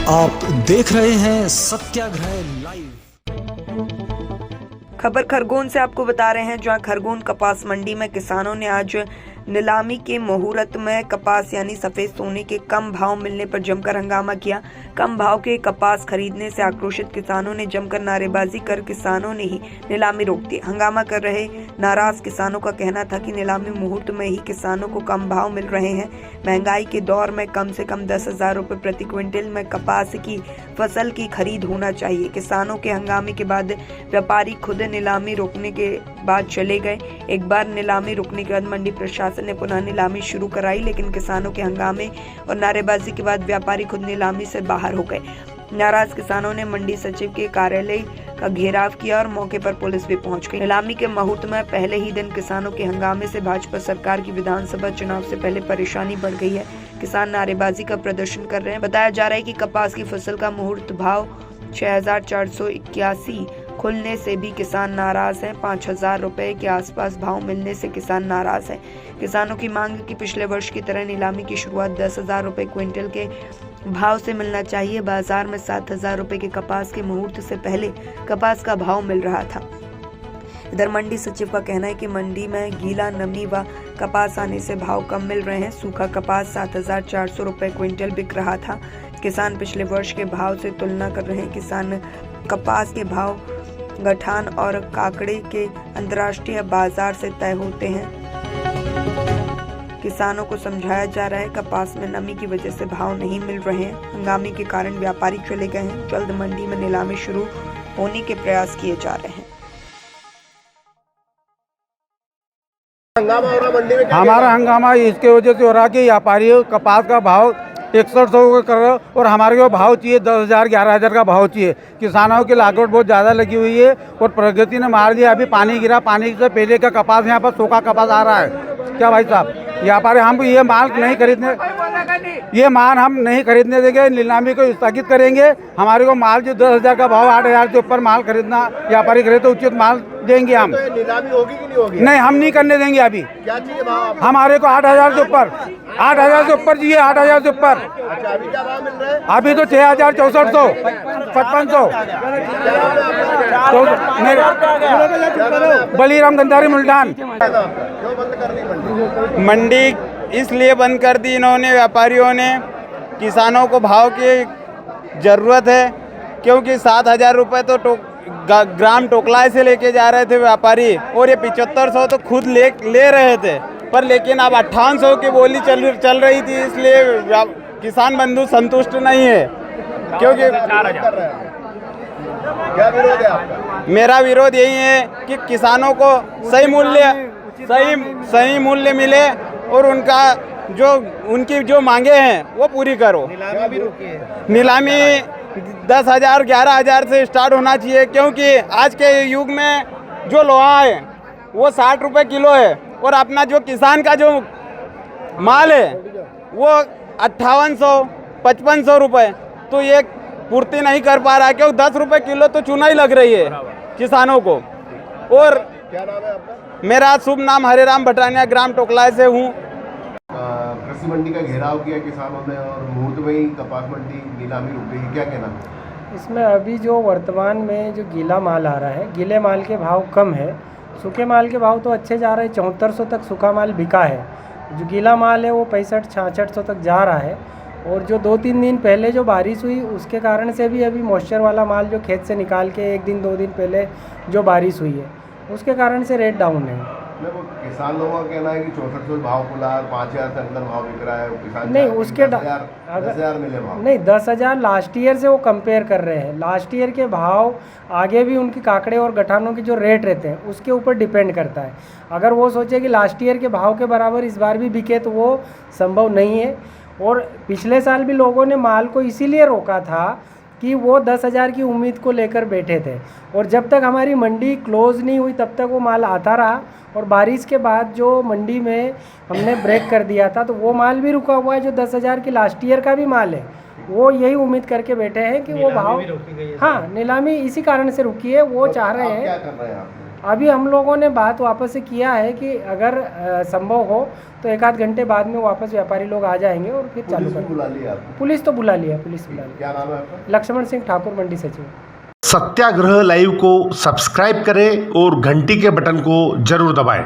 आप देख रहे हैं सत्याग्रह लाइव। खबर खरगोन से आपको बता रहे हैं, जहां खरगोन कपास मंडी में किसानों ने आज नीलामी के मुहूर्त में कपास यानी सफेद सोने के कम भाव मिलने पर जमकर हंगामा किया। कम भाव के कपास खरीदने से आक्रोशित किसानों ने जमकर नारेबाजी कर किसानों ने ही नीलामी रोक दी। हंगामा कर रहे नाराज किसानों का कहना था कि नीलामी मुहूर्त में ही किसानों को कम भाव मिल रहे हैं। महंगाई के दौर में कम से कम 10,000 रुपये प्रति क्विंटल में कपास की फसल की खरीद होना चाहिए। किसानों के हंगामे के बाद व्यापारी खुद नीलामी रोकने के बाद चले गए। एक बार नीलामी रुकने के बाद मंडी प्रशासन ने पुनः नीलामी शुरू कराई, लेकिन किसानों के हंगामे और नारेबाजी के बाद व्यापारी खुद नीलामी से बाहर हो गए। नाराज किसानों ने मंडी सचिव के कार्यालय का घेराव किया और मौके पर पुलिस भी पहुंच गई। नीलामी के मुहूर्त में पहले ही दिन किसानों के हंगामे से भाजपा सरकार की विधानसभा चुनाव से पहले परेशानी बढ़ गई है। किसान नारेबाजी का प्रदर्शन कर रहे हैं। बताया जा रहा है कि कपास की फसल का मुहूर्त भाव 6,481 खुलने से भी किसान नाराज हैं। 5,000 रुपए के आसपास भाव मिलने से किसान नाराज हैं। किसानों की मांग की पिछले वर्ष की तरह नीलामी की शुरुआत 10,000 रुपए क्विंटल के भाव से मिलना चाहिए। बाजार में 7,000 रुपए के कपास के मुहूर्त से पहले कपास का भाव मिल रहा था। इधर मंडी सचिव का कहना है कि मंडी में गीला, नमी व कपास आने से भाव कम मिल रहे हैं। सूखा कपास 7,400 रुपए क्विंटल बिक रहा था। किसान पिछले वर्ष के भाव से तुलना कर रहे हैं। किसान कपास के भाव गठान और काकड़े के अंतर्राष्ट्रीय बाजार से तय होते हैं। किसानों को समझाया जा रहा है कपास में नमी की वजह से भाव नहीं मिल रहे हैं। हंगामे के कारण व्यापारी चले गए हैं। जल्द मंडी में नीलामी शुरू होने के प्रयास किए जा रहे हैं। हंगामा हो रहा मंडी में? हमारा हंगामा इसके वजह से हो रहा कि व्यापारी कपास का भाव 6100 कर रहे और हमारे को भाव चाहिए 10,000 11,000 का भाव चाहिए। किसानों की लागत बहुत ज़्यादा लगी हुई है और प्रगति ने मार दिया। अभी पानी गिरा, पानी से पहले का कपास यहाँ पर सूखा कपास आ रहा है। क्या भाई साहब, व्यापारी हम ये माल नहीं खरीदने हम नहीं खरीदने देंगे। नीलामी को स्थगित करेंगे। हमारे को माल जो 10,000 का भाव 8,000 से ऊपर माल खरीदना व्यापारी खरीदे तो उचित माल देंगे हम। तो नीलामी होगी कि नहीं होगी? नहीं, हम नहीं करने देंगे। अभी क्या चाहिए भाव? हमारे को 8,000 से ऊपर 8,000 से ऊपर चाहिए। 8,000 से ऊपर। अच्छा, अभी क्या भाव मिल रहा है? अभी तो 6,400 5500 बलीराम गंधारी मुल्तान। क्यों बंद कर दी मंडी? मंडी इसलिए बंद कर दी इन्होंने, व्यापारियों ने। किसानों को भाव की ज़रूरत है, क्योंकि 7,000 रुपये तो ग्राम टोकलाए से लेके जा रहे थे व्यापारी, और ये 7,500 तो खुद ले रहे थे। पर लेकिन अब 5800 की बोली चल रही थी, इसलिए किसान बंधु संतुष्ट नहीं है। क्योंकि क्या विरोध है आपका? मेरा विरोध यही है कि किसानों को सही मूल्य मिले और उनकी जो मांगे हैं वो पूरी करो। नीलामी 10,000 11,000 से स्टार्ट होना चाहिए, क्योंकि आज के युग में जो लोहा है वो 60 रुपये किलो है और अपना जो किसान का जो माल है वो 5800 5500 रुपये, तो ये पूर्ति नहीं कर पा रहा है। क्योंकि 10 रुपये किलो तो चुनाई लग रही है किसानों को। और क्या नाम है आपका? मेरा शुभ नाम हरेराम भटानिया, ग्राम टोकलाए से हूँ। कृषि मंडी का घेराव किया किसानों ने और मुहूर्त में ही कपास मंडी नीलामी रुक गई, क्या कहना है? इसमें अभी जो वर्तमान में जो गीला माल आ रहा है, गीले माल के भाव कम है। सूखे माल के भाव तो अच्छे जा रहे हैं। 7400 तक सूखा माल बिका है। जो गीला माल है वो 6500-6600 तक जा रहा है। और जो 2-3 दिन पहले जो बारिश हुई उसके कारण से भी अभी मॉइस्चर वाला माल जो खेत से निकाल के 1 दिन 2 दिन पहले जो बारिश हुई है उसके कारण से रेट डाउन है। देखो, किसान लोगों का कहना है कि 6400 भाव खुला, 5,000 के अंदर भाव बिक रहा है। किसान नहीं, उसके 10,000 मिले भाव। नहीं, 10,000 लास्ट ईयर से वो कंपेयर कर रहे हैं। लास्ट ईयर के भाव आगे भी उनकी काकड़े और गठानों के जो रेट रहते हैं उसके ऊपर डिपेंड करता है। अगर वो सोचे कि लास्ट ईयर के भाव के बराबर इस बार भी बिके तो वो संभव नहीं है। और पिछले साल भी लोगों ने माल को इसीलिए रोका था कि वो 10,000 की उम्मीद को लेकर बैठे थे, और जब तक हमारी मंडी क्लोज़ नहीं हुई तब तक वो माल आता रहा। और बारिश के बाद जो मंडी में हमने ब्रेक कर दिया था तो वो माल भी रुका हुआ है। जो 10,000 की लास्ट ईयर का भी माल है वो यही उम्मीद करके बैठे हैं कि वो भाव, हाँ, नीलामी इसी कारण से रुकी है। वो चाह रहे हैं, क्या कर रहे हैं आप? अभी हम लोगों ने बात वापस से किया है कि अगर संभव हो तो 1 आध घंटे बाद में वापस व्यापारी लोग आ जाएंगे और फिर चालू पुलिस भी करेंगे। बुला लिया आपने? पुलिस तो बुला लिया, पुलिस बुला लिया। क्या नाम है आपका? लक्ष्मण सिंह ठाकुर, मंडी सचिव। सत्याग्रह लाइव को सब्सक्राइब करें और घंटी के बटन को जरूर दबाएं।